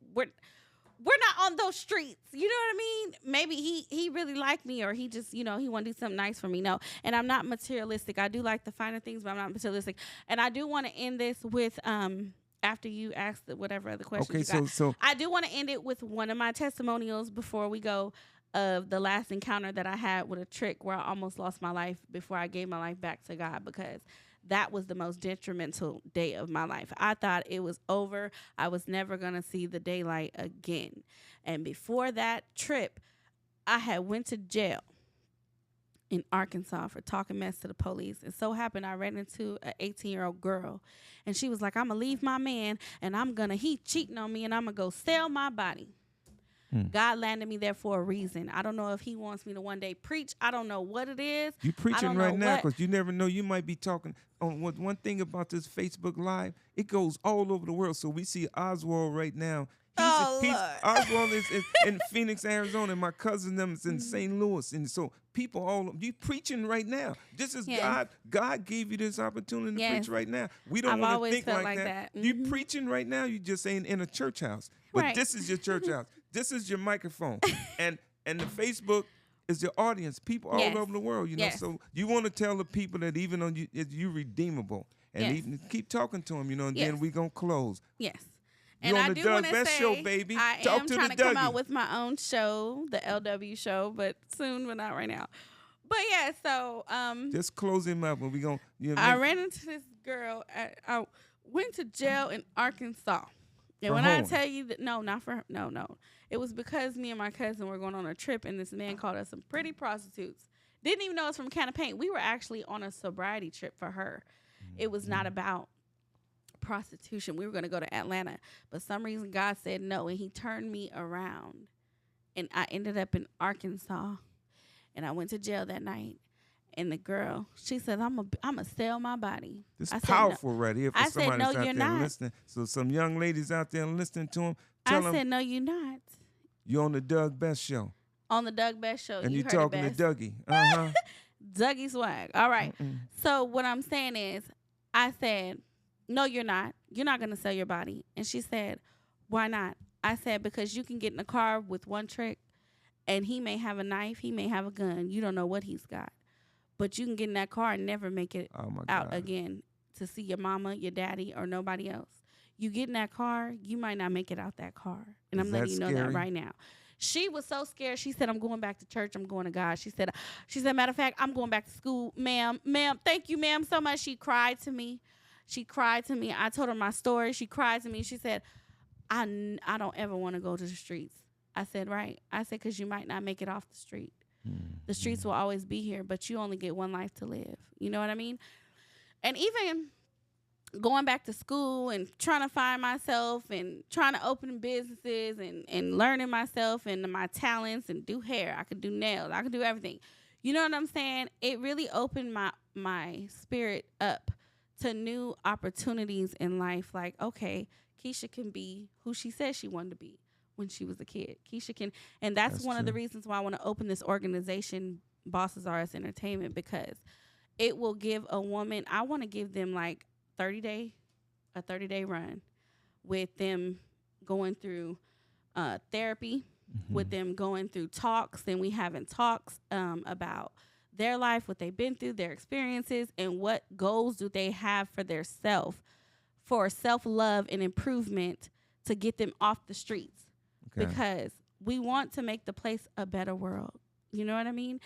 We're not on those streets. You know what I mean? Maybe he really liked me, or he just, he want to do something nice for me. No. And I'm not materialistic. I do like the finer things, but I'm not materialistic. And I do want to end this with, after you ask whatever other questions you got. So I do want to end it with one of my testimonials before we go, of the last encounter that I had with a trick where I almost lost my life before I gave my life back to God, because that was the most detrimental day of my life. I thought it was over. I was never going to see the daylight again. And before that trip, I had went to jail in Arkansas for talking mess to the police. And so happened I ran into an 18-year-old girl. And she was like, I'm going to leave my man, and he cheating on me, and I'm going to go sell my body. God landed me there for a reason. I don't know if he wants me to one day preach. I don't know what it is. You preaching right now because you never know. You might be talking on one thing about this Facebook Live. It goes all over the world. So we see Oswald right now. Oswald is in Phoenix, Arizona, and my cousin them is in St. Louis. And so people you preaching right now. This is God. God gave you this opportunity to preach right now. We don't want to think like that. You preaching right now. You just ain't in a church house. But this is your church house. This is your microphone. and the Facebook is your audience. People all over the world, So you want to tell the people that even on you redeemable. And even keep talking to them, and then we going to close. Yes. You're on the Doug Best Show, baby. I am trying to come out with my own show, the LW show, but soon, but not right now. But yeah, so just close him up, and we gonna. I ran into this girl. I went to jail in Arkansas, and when I tell you that, no, it was because me and my cousin were going on a trip, and this man called us some pretty prostitutes. Didn't even know us from a can of paint. We were actually on a sobriety trip for her. It was not about prostitution. We were going to go to Atlanta, but some reason God said no, and he turned me around, and I ended up in Arkansas, and I went to jail that night. And the girl, she said, I'm a sell my body. This I is said, no. powerful right here for I said, somebody no, that's out you're there not. listening. So some young ladies out there listening to him, I tell them said, no, you're not. you're on the Doug Best Show. On the Doug Best Show. And you you're heard talking it to best. Dougie. Uh-huh. Dougie Swag. All right. So what I'm saying is, I said, no, you're not. You're not going to sell your body. And she said, why not? I said, because you can get in a car with one trick, and he may have a knife, he may have a gun. You don't know what he's got. But you can get in that car and never make it out again to see your mama, your daddy, or nobody else. You get in that car, you might not make it out that car. And I'm letting you know that right now. She was so scared. She said, I'm going back to church. I'm going to God. She said, matter of fact, I'm going back to school. Ma'am, thank you, ma'am, so much. She cried to me. I told her my story. She cried to me. She said, I don't ever want to go to the streets. I said, right. I said, because you might not make it off the street. The streets will always be here, but you only get one life to live. You know what I mean? And even going back to school and trying to find myself and trying to open businesses and learning myself and my talents and do hair. I could do nails. I could do everything. You know what I'm saying? It really opened my spirit up to new opportunities in life. Like, okay, Keisha can be who she said she wanted to be when she was a kid. Keisha can, and that's one of the reasons why I want to open this organization, Bosses R Us Entertainment, because it will give a woman, I want to give them like a 30-day run with them going through therapy, with them going through talks, and we having talks about their life, what they've been through, their experiences, and what goals do they have for their for self-love and improvement to get them off the streets. Because we want to make the place a better world. You know what I mean?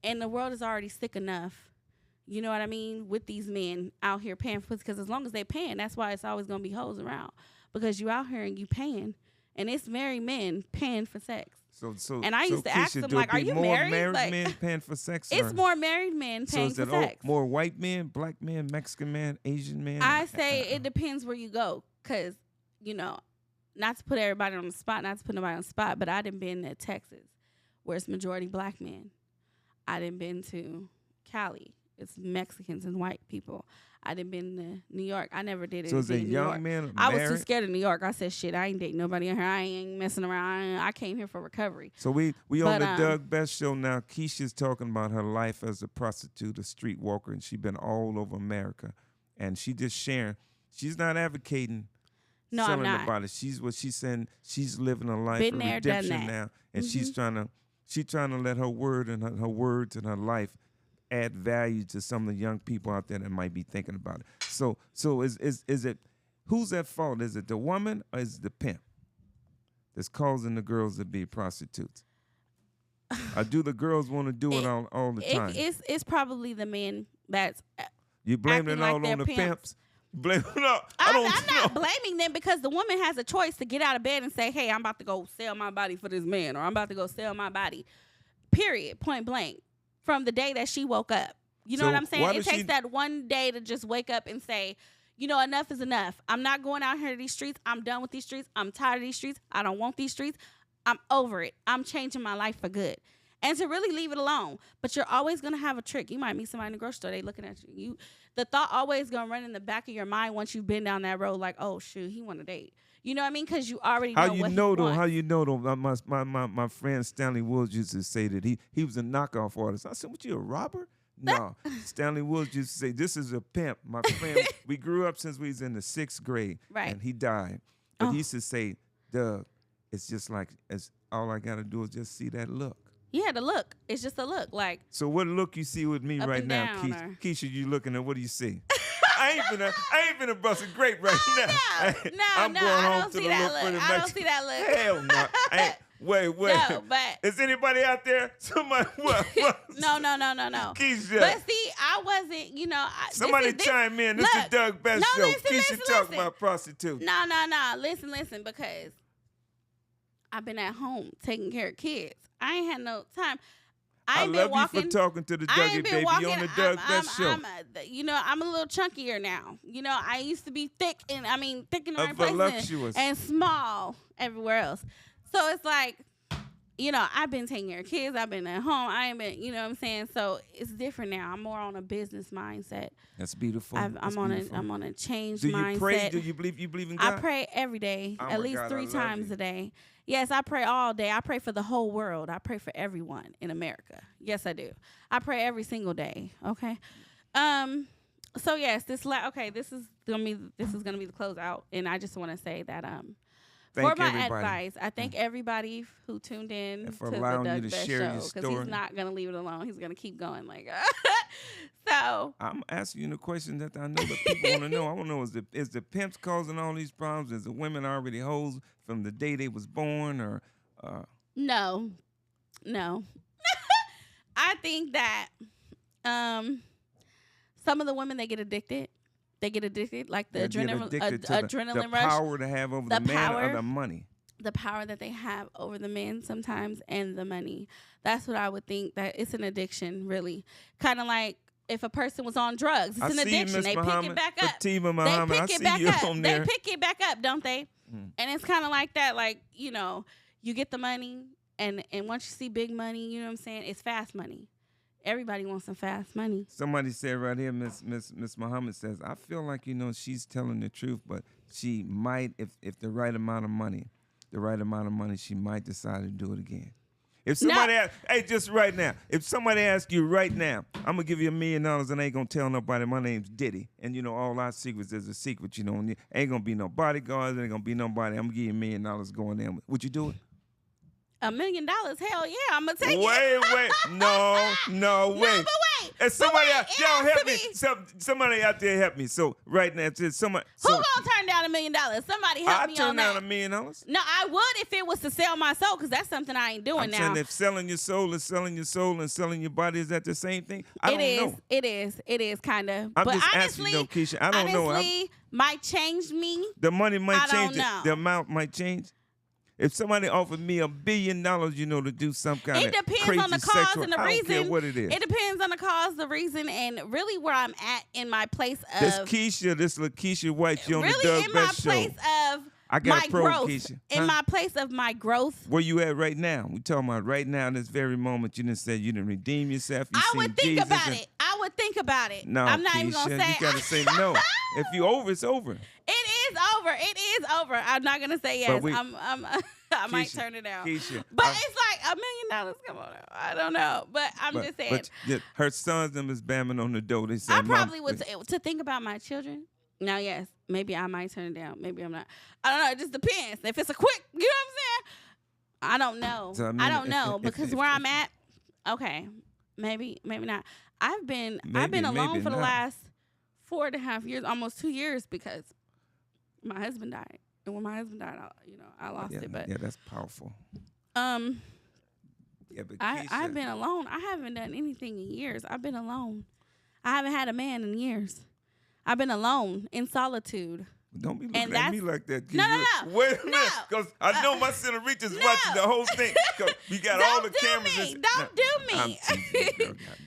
And the world is already sick enough, you know what I mean, with these men out here paying for, because as long as they paying, that's why it's always going to be hoes around. Because you out here and you paying, and it's married men paying for sex. And I used to ask them, like, are you married? More married like, men paying for sex? It's more married men paying for sex. More white men, black men, Mexican men, Asian men? I say it depends where you go, because, you know, not to put everybody on the spot, not to put nobody on the spot, but I done been to Texas, where it's majority black men. I done been to Cali. It's Mexicans and white people. I done been to New York. I never did it. So is it young men? I was too scared of New York. I said, shit, I ain't dating nobody in here. I ain't messing around. I came here for recovery. So we on the Doug Best Show now. Keisha's talking about her life as a prostitute, a streetwalker, and she's been all over America. And she just sharing. She's not advocating selling the body. She's saying she's living a life of redemption now, and she's trying to let her word and her words and her life add value to some of the young people out there that might be thinking about it. So is it, who's at fault? Is it the woman or is it the pimp that's causing the girls to be prostitutes? Or do the girls want to do it all the time? It's probably the men that's you blaming it all on the pimps. I'm not blaming them, because the woman has a choice to get out of bed and say, hey, I'm about to go sell my body for this man, or I'm about to go sell my body, period, point blank, from the day that she woke up. You know what I'm saying? It takes that one day to just wake up and say, you know, enough is enough. I'm not going out here to these streets. I'm done with these streets. I'm tired of these streets. I don't want these streets. I'm over it. I'm changing my life for good. And to really leave it alone. But you're always going to have a trick. You might meet somebody in the grocery store. They looking at you. The thought always going to run in the back of your mind once you've been down that road, like, oh, shoot, he want to date. You know what I mean? Because you already know what he wants. How you know, though? My friend Stanley Woods used to say that he was a knockoff artist. I said, what, you a robber? No. Stanley Woods used to say, this is a pimp. My friend, we grew up since we was in the 6th grade. Right. And he died. But he used to say, Doug, it's just like, all I got to do is just see that look. Yeah, the look. It's just a look. Like, so what look you see with me right now, Keisha? You looking at, what do you see? I ain't finna bust a grape right now. I'm going home to the look for the Mexican. I don't see that look. Hell no. Wait. No, but is anybody out there? Somebody what? No. Keisha. But see, I wasn't, you know. Somebody chime in. This is Doug Best Show. Keisha talking about prostitute. No. Listen, because I've been at home taking care of kids. I ain't had no time. I ain't been love walking. you for talking to the I Dougie ain't been baby. walking. You on the Doug Best show. I'm a little chunkier now. I used to be thick thick in the right places voluptuous. and small everywhere else. So it's like, I've been taking care of kids. I've been at home. I ain't been, what I'm saying? So it's different now. I'm more on a business mindset. That's beautiful. I'm on a change mindset. Do you pray? Do you believe in God? I pray every day, at least God, 3 times you. a day. Yes, I pray all day. I pray for the whole world. I pray for everyone in America. Yes, I do. I pray every single day. Okay. So yes, this is gonna be the closeout, and I just want to say that for my advice, I thank everybody who tuned in and for to allowing the you Doug to Best share show, your because story. he's not gonna leave it alone. He's gonna keep going. So I'm asking you the question that I know that people want to know. I want to know, is the pimps causing all these problems? Is the women already hoes from the day they was born, or no. I think that some of the women, they get addicted. Like the adrenaline the rush. power to have over the man or the money. The power that they have over the men sometimes, and the money. That's what I would think, that it's an addiction, really. Kind of like if a person was on drugs, it's an addiction. They pick it back up. Fatima Muhammad, They I pick it see back you up. on They there. pick it back up, don't they? And it's kind of like that. Like, you get the money, and once you see big money, you know what I'm saying? It's fast money. Everybody wants some fast money. Somebody said right here, Miss Muhammad says, I feel like, she's telling the truth, but she might, if the right amount of money, she might decide to do it again. If somebody asks, hey, just right now, if somebody asks you right now, I'm going to give you $1 million and I ain't going to tell nobody my name's Diddy. And, all our secrets, there's a secret, ain't going to be no bodyguards, ain't going to be nobody. I'm going to give you $1 million going in. Would you do it? $1 million? Hell yeah, I'm going to take it. Wait. No, wait. No, but wait. And somebody y'all help me. me. Somebody out there help me. So right now, somebody. Who gonna turn down $1 million? Somebody help me on that. I turn down $1 million. No, I would if it was to sell my soul, because that's something I ain't doing I'm now. saying if selling your soul is selling your soul and selling your body, is that the same thing? I don't know. It is kind of. I'm but just honestly, asking you, Keisha. I don't know. Honestly, might change me. The money might change. The amount might change. If somebody offered me $1 billion, to do some kind of depends crazy on the cause sexual, and the I reason. don't care what it is. It depends on the cause, the reason, and really where I'm at in my place of. This Lakisha White, you on really the Doug in my Best show. place of I got my a pro, growth. Keisha. In my place of my growth. Where you at right now? We talking about right now, this very moment. You didn't say you didn't redeem yourself. I would think about it. I would think about it. No, I'm not Keisha, even gonna say. You gotta say no. If you over, it's over. It is over. It is over. I'm not gonna say yes. I might Keisha, turn it down. Keisha, but it's like $1 million. Come on, I don't know. But I'm just saying. But her sons them is bamming on the door. They said, I probably would to think about my children. Now, yes, maybe I might turn it down. Maybe I'm not. I don't know. It just depends. If it's a quick, you know what I'm saying? I don't know. So, I don't know because where I'm at. Okay, maybe not. I've been alone for the last 4.5 years, almost 2 years, because my husband died. And when my husband died, I lost it. But yeah, that's powerful. Yeah, but I've been alone. I haven't done anything in years. I've been alone. I haven't had a man in years. I've been alone in solitude. Don't be looking at me like that. No. Wait a minute, because I know my center reach is watching the whole thing. Cause we got all the cameras. Don't do me. I'm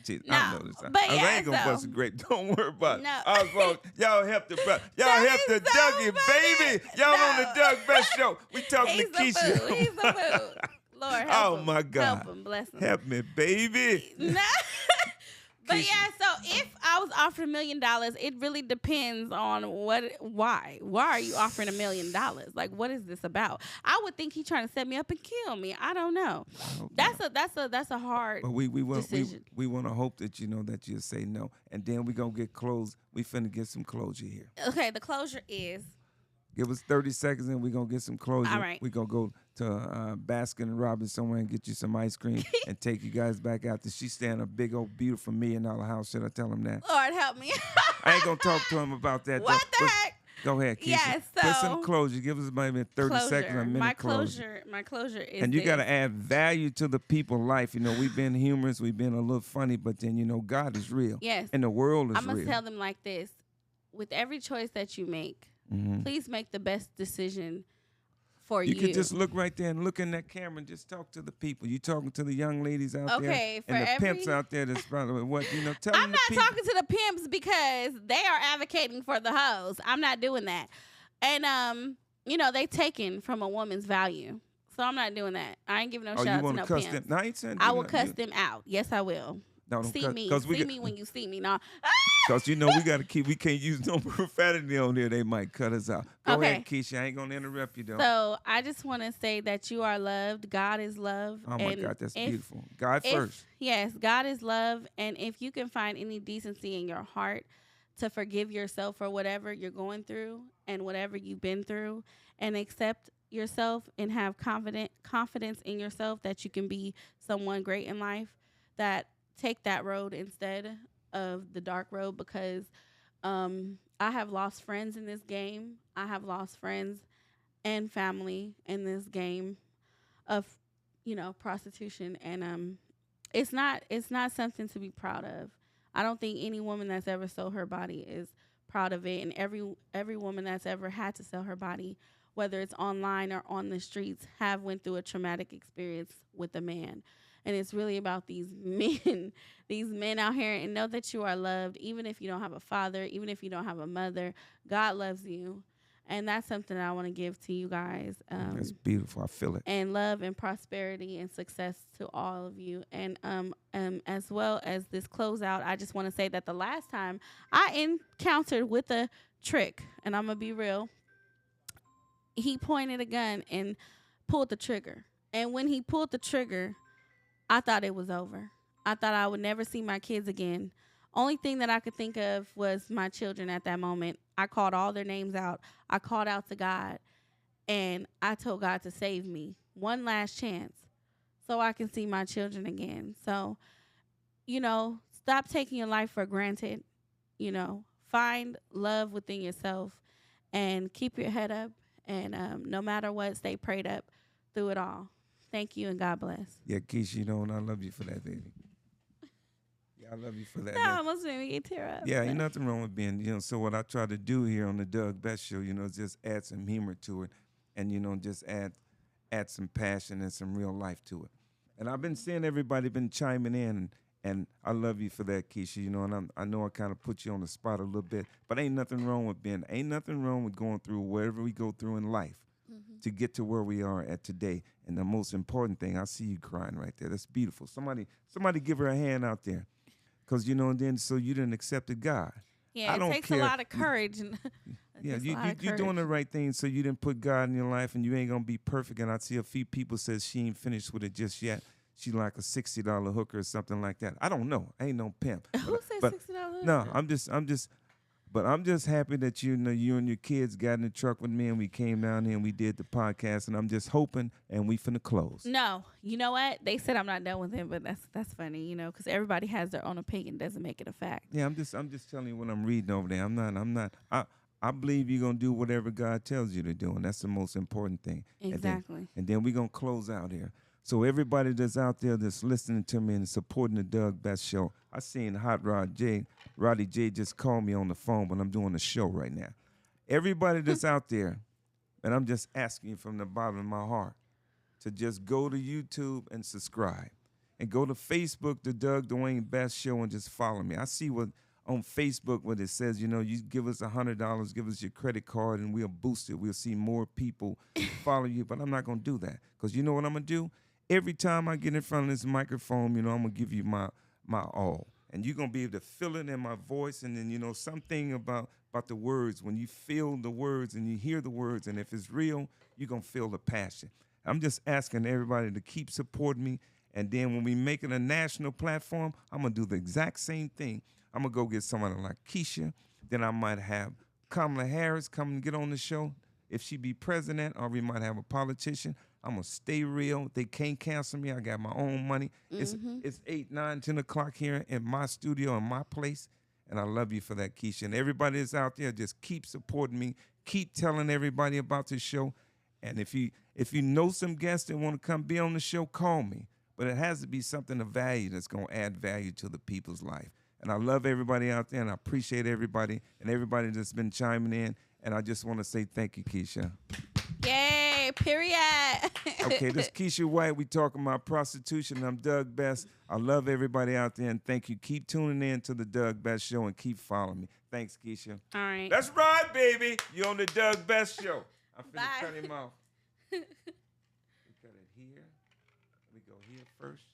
teasing, girl. I know this. But I ain't gonna bust a grape. Don't worry about it. No. Y'all help the Dougie, baby. Y'all on the Doug Best show. We talking to Keisha. He's the food. Lord, help him. My God. Help him, bless him. Help me, baby. No. But yeah, so if I was offered $1 million, it really depends on why. Why are you offering $1 million? Like, what is this about? I would think he's trying to set me up and kill me. I don't know. That's a hard decision. We want to hope that that you'll say no, and then we gonna get closed. We finna get some closure here. Okay, the closure is. Give us 30 seconds and we're going to get some closure. All right. We're going to go to Baskin & Robbins somewhere and get you some ice cream and take you guys back out. She's staying in a big old beautiful $1 million house. Should I tell him that? Lord help me. I ain't going to talk to him about that. What the heck? Go ahead, Keisha. Yes, Put some closure. Give us maybe 30 seconds, a minute closure. My closure is and you got to add value to the people's life. We've been humorous. We've been a little funny. But then, God is real. Yes. And the world is real. I'm going to tell them like this. With every choice that you make, please make the best decision for You you. could just look right there and look in that camera and just talk to the people. You talking to the young ladies out Okay, there and for the pimps out there that's probably tell I'm them not the people. talking to the pimps because they are advocating for the hoes. I'm not doing that. And they taken from a woman's value. So I'm not doing that. I ain't giving no Oh, you shout out to want no to cuss pimps. them? No, I ain't saying I will cuss them out. Yes, I will. No, don't See cuss, me. 'cause we See got- me when you see me. No. Because, we can't use no profanity on there. They might cut us out. Go Okay. ahead, Keisha. I ain't going to interrupt you, though. So I just want to say that you are loved. God is love. Oh, my and God, that's if- beautiful. God if- first. Yes, God is love. And if you can find any decency in your heart to forgive yourself for whatever you're going through and whatever you've been through and accept yourself and have confidence in yourself that you can be someone great in life, that take that road instead of the dark road, because I have lost friends in this game. I have lost friends and family in this game of, prostitution. And it's not something to be proud of. I don't think any woman that's ever sold her body is proud of it. And every woman that's ever had to sell her body, whether it's online or on the streets, have went through a traumatic experience with a man. And it's really about these men out here, and know that you are loved, even if you don't have a father, even if you don't have a mother. God loves you. And that's something that I want to give to you guys. That's beautiful. I feel it. And love and prosperity and success to all of you. And as well as this closeout, I just want to say that the last time I encountered with a trick, and I'm going to be real, he pointed a gun and pulled the trigger. And when he pulled the trigger, I thought it was over. I thought I would never see my kids again. Only thing that I could think of was my children at that moment. I called all their names out. I called out to God, and I told God to save me one last chance so I can see my children again. So, stop taking your life for granted. Find love within yourself and keep your head up. And no matter what, stay prayed up through it all. Thank you, and God bless. Yeah, Keisha, and I love you for that, baby. Yeah, I love you for that. No, almost made me get tear up. Yeah, ain't nothing wrong with being, so what I try to do here on the Doug Best Show, is just add some humor to it and, just add some passion and some real life to it. And I've been seeing everybody been chiming in, and I love you for that, Keisha, and I know I kind of put you on the spot a little bit, but ain't nothing wrong with going through whatever we go through in life to get to where we are at today. And the most important thing, I see you crying right there. That's beautiful. Somebody give her a hand out there. Because, and then so you didn't accept God. Yeah, I don't takes care. a lot of courage. Yeah, you're doing the right thing, so you didn't put God in your life, and you ain't going to be perfect. And I see a few people says she ain't finished with it just yet. She like a $60 hooker or something like that. I don't know. I ain't no pimp. Who said $60? No, I'm just happy that you and your kids got in the truck with me and we came down here and we did the podcast, and I'm just hoping and we finna close. No, you know what? They said I'm not done with him, but that's funny, because everybody has their own opinion. Doesn't make it a fact. Yeah, I'm just telling you what I'm reading over there. I believe you're gonna do whatever God tells you to do, and that's the most important thing. Exactly. And then we're gonna close out here. So everybody that's out there that's listening to me and supporting the Doug Best Show, I seen Roddy J just called me on the phone, but I'm doing a show right now. Everybody that's out there, and I'm just asking you from the bottom of my heart to just go to YouTube and subscribe. And go to Facebook, the Doug Dwayne Best Show, and just follow me. I see what on Facebook what it says, you give us $100, give us your credit card, and we'll boost it. We'll see more people follow you. But I'm not going to do that, because you know what I'm going to do? Every time I get in front of this microphone, I'm going to give you my all. And you're going to be able to feel it in my voice. And then, something about the words. When you feel the words and you hear the words, and if it's real, you're going to feel the passion. I'm just asking everybody to keep supporting me. And then when we make it a national platform, I'm going to do the exact same thing. I'm going to go get somebody like Lakisha. Then I might have Kamala Harris come and get on the show if she be president, or we might have a politician. I'm going to stay real. They can't cancel me. I got my own money. It's 8, 9, 10 o'clock here in my studio, in my place. And I love you for that, Keisha. And everybody that's out there, just keep supporting me. Keep telling everybody about this show. And if you know some guests that want to come be on the show, call me. But it has to be something of value that's going to add value to the people's life. And I love everybody out there, and I appreciate everybody and everybody that's been chiming in. And I just want to say thank you, Keisha. Yay! Okay, period. Okay, this is Keisha White. We talking about prostitution. I'm Doug Best. I love everybody out there, and thank you. Keep tuning in to the Doug Best Show and keep following me. Thanks, Keisha. All right. That's right, baby. You on the Doug Best Show. I'm finna Bye. cut him off. We cut it here. We go here first.